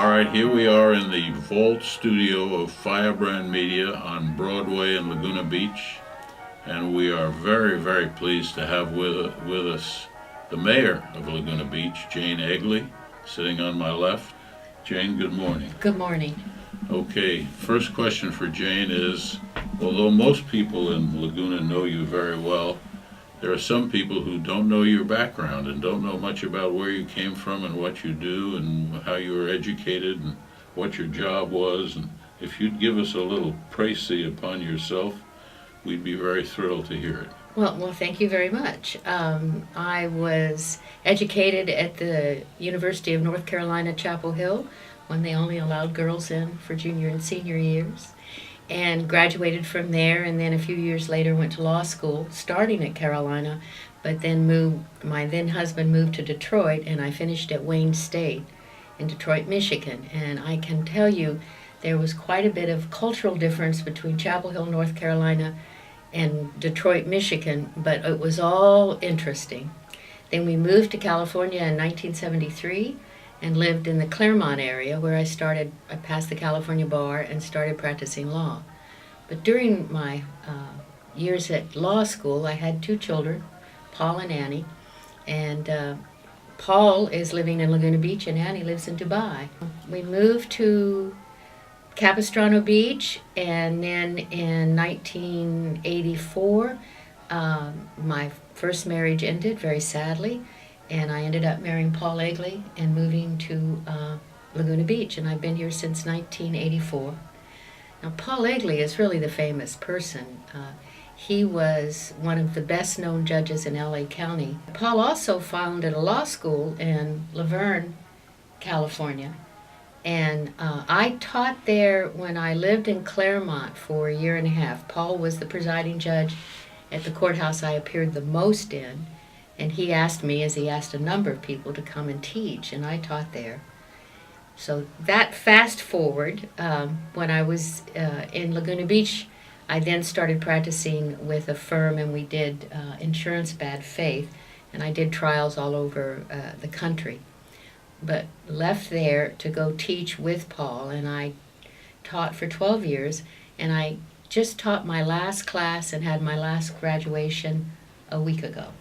All right, here we are in the vault studio of Firebrand Media on Broadway in Laguna Beach, and we are very, very pleased to have with us the mayor of Laguna Beach, Jane Egly, sitting on my left. Jane, good morning. Good morning. Okay, first question for Jane is, although most people in Laguna know you very well, there are some people who don't know your background and don't know much about where you came from and what you do and how you were educated and what your job was. And if you'd give us a little précis upon yourself, we'd be very thrilled to hear it. Well, thank you very much. I was educated at the University of North Carolina, Chapel Hill, when they only allowed girls in for junior and senior years, and graduated from there, and then a few years later went to law school, starting at Carolina, but then my then husband moved to Detroit, and I finished at Wayne State in Detroit, Michigan. And I can tell you there was quite a bit of cultural difference between Chapel Hill, North Carolina, and Detroit, Michigan, but it was all interesting. Then we moved to California in 1973 and lived in the Claremont area, where I passed the California bar and started practicing law. But during my years at law school, I had two children, Paul and Annie, and Paul is living in Laguna Beach and Annie lives in Dubai. We moved to Capistrano Beach, and then in 1984, my first marriage ended very sadly, and I ended up marrying Paul Egly and moving to Laguna Beach, and I've been here since 1984. Now, Paul Egly is really the famous person. He was one of the best-known judges in LA County. Paul also founded a law school in Laverne, California, and I taught there when I lived in Claremont for a year and a half. Paul was the presiding judge at the courthouse I appeared the most in, and he asked me, as he asked a number of people, to come and teach, and I taught there. So that fast forward, when I was in Laguna Beach, I then started practicing with a firm, and we did insurance bad faith, and I did trials all over the country. But left there to go teach with Paul, and I taught for 12 years, and I just taught my last class and had my last graduation a week ago.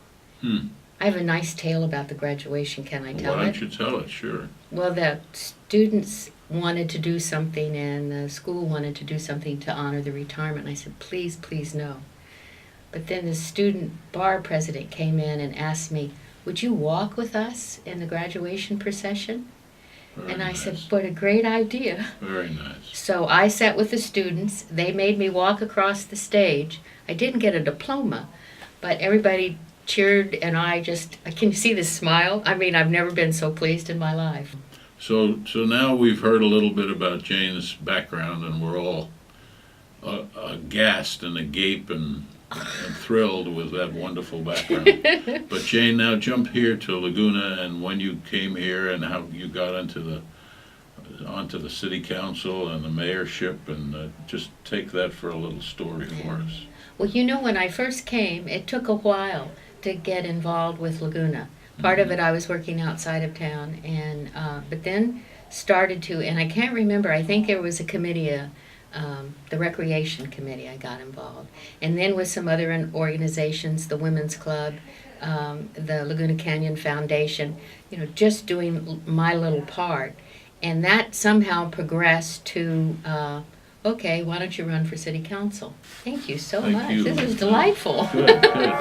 I have a nice tale about the graduation. Can I tell it? Why don't you tell it? Sure. Well, the students wanted to do something, and the school wanted to do something to honor the retirement. And I said, please, please, no. But then the student bar president came in and asked me, would you walk with us in the graduation procession? Very and I nice. said, what a great idea. Very nice. So I sat with the students. They made me walk across the stage. I didn't get a diploma, but everybody cheered, and can you see this smile? I mean, I've never been so pleased in my life. So now we've heard a little bit about Jane's background, and we're all aghast and agape and thrilled with that wonderful background. But Jane, now jump here to Laguna, and when you came here and how you got onto the city council and the mayorship, and just take that for a little story for us. Well, when I first came, it took a while to get involved with Laguna. Part of it I was working outside of town, and but then started to, and I can't remember, I think there was a committee, the recreation committee, I got involved. And then with some other organizations, the Women's Club, the Laguna Canyon Foundation, just doing my little part. And that somehow progressed to, okay, why don't you run for city council? Thank you so much. You. This is delightful. Good, good.